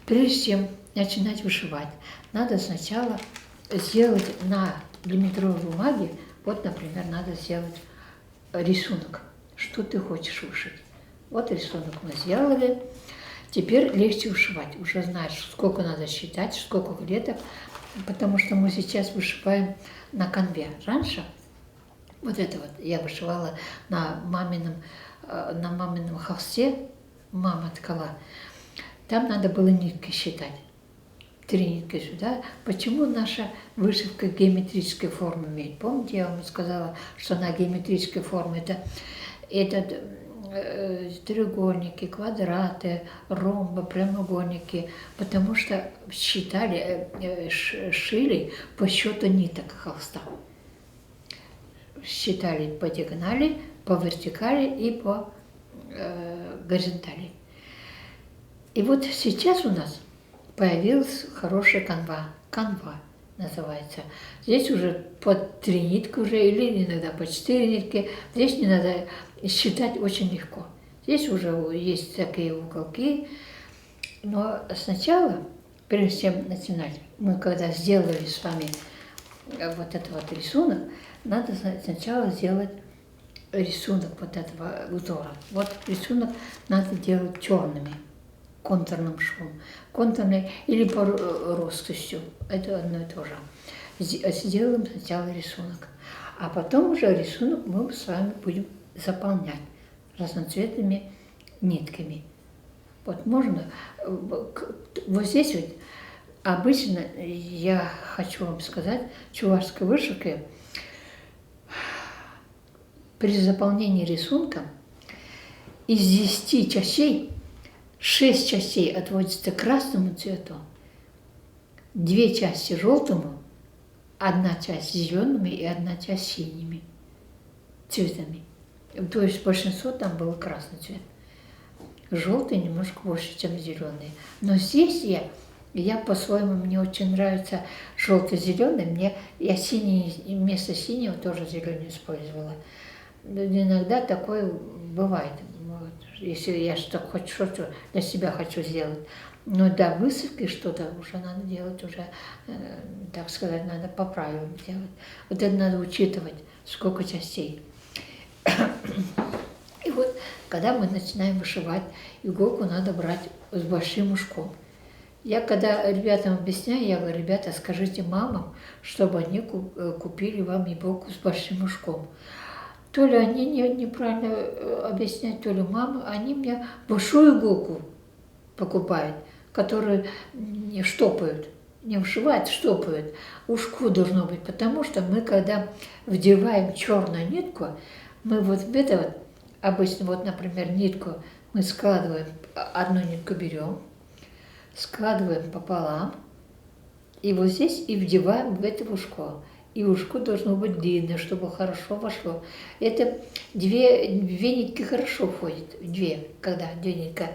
Прежде чем начинать вышивать, надо сначала сделать на миллиметровой бумаге, вот, например, надо сделать рисунок, что ты хочешь вышить. Вот рисунок мы сделали. Теперь легче вышивать. Уже знаешь, сколько надо считать, сколько клеток, потому что мы сейчас вышиваем на канве. Раньше вот это вот я вышивала на мамином холсте, мама ткала. Там надо было нитки считать. 3 нитки сюда. Почему наша вышивка геометрической формы имеет? Помните, я вам сказала, что она геометрической формы. Это треугольники, квадраты, ромбы, прямоугольники, потому что считали, шили по счету ниток холста. Считали по диагонали, по вертикали и по горизонтали. И вот сейчас у нас появилась хорошая канва. Канва называется. Здесь уже по 3 нитки уже, или иногда по 4 нитки. Здесь не надо считать, очень легко. Здесь уже есть такие уголки. Но сначала, прежде чем начинать, мы когда сделали с вами вот этот вот рисунок, надо сначала сделать рисунок вот этого узора. Вот рисунок надо делать черными, контурным швом. Контурный или по роскостью. Это одно и то же. Сделаем сначала рисунок. А потом уже рисунок мы с вами будем заполнять разноцветными нитками. Вот можно, вот здесь вот обычно, я хочу вам сказать, чувашской вышивкой при заполнении рисунка из 10 частей 6 частей отводится красному цвету, 2 части желтому, 1 часть зелеными и 1 часть синими цветами. То есть большинство там было красный цвет. Желтый немножко больше, чем зеленый. Но здесь я по-своему, мне очень нравится желто-зеленый. Я синий, вместо синего тоже зеленый использовала. Иногда такое бывает. Вот, если я что-то для себя хочу сделать. Но до высыпки что-то уже надо делать, уже, так сказать, надо по правилам делать. Вот это надо учитывать, сколько частей. И вот, когда мы начинаем вышивать, иголку надо брать с большим ушком. Я когда ребятам объясняю, я говорю: ребята, скажите мамам, чтобы они купили вам иголку с большим ушком. То ли они неправильно объясняют, то ли мамы, они мне большую иголку покупают, которую не штопают, не вшивают, штопают. Ушко должно быть, потому что мы, когда вдеваем черную нитку, мы вот в это вот, обычно, вот, например, нитку мы складываем, одну нитку берем, складываем пополам, и вот здесь и вдеваем в это ушко. И ушко должно быть длинное, чтобы хорошо вошло. Это две нитки хорошо входят, когда 2 нитки.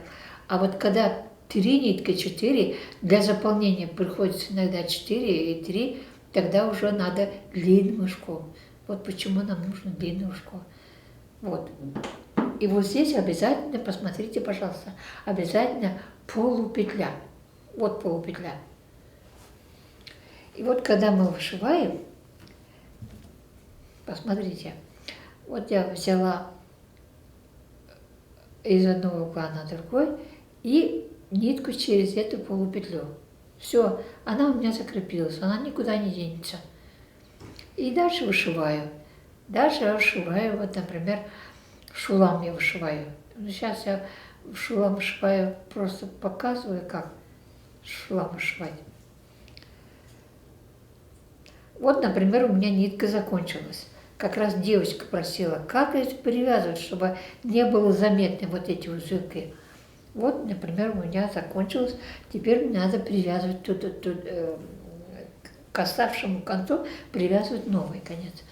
А вот когда 3 нитки, 4, для заполнения приходится иногда 4 и 3, тогда уже надо длинным ушком. Вот почему нам нужно длинное ушко. Вот. И вот здесь обязательно, посмотрите, пожалуйста, обязательно полупетля. Вот полупетля. И вот когда мы вышиваем, посмотрите, вот я взяла из одного угла на другой и нитку через эту полупетлю. Все, она у меня закрепилась, она никуда не денется. И дальше вышиваю. Дальше я вышиваю, вот, например, шулам я вышиваю. Сейчас я шулам вышиваю, просто показываю, как шулам вышивать. Вот, например, у меня нитка закончилась. Как раз девочка просила, как это привязывать, чтобы не было заметны вот эти узелки. Вот, например, у меня закончилось. Теперь мне надо привязывать к оставшему концу, привязывать новый конец.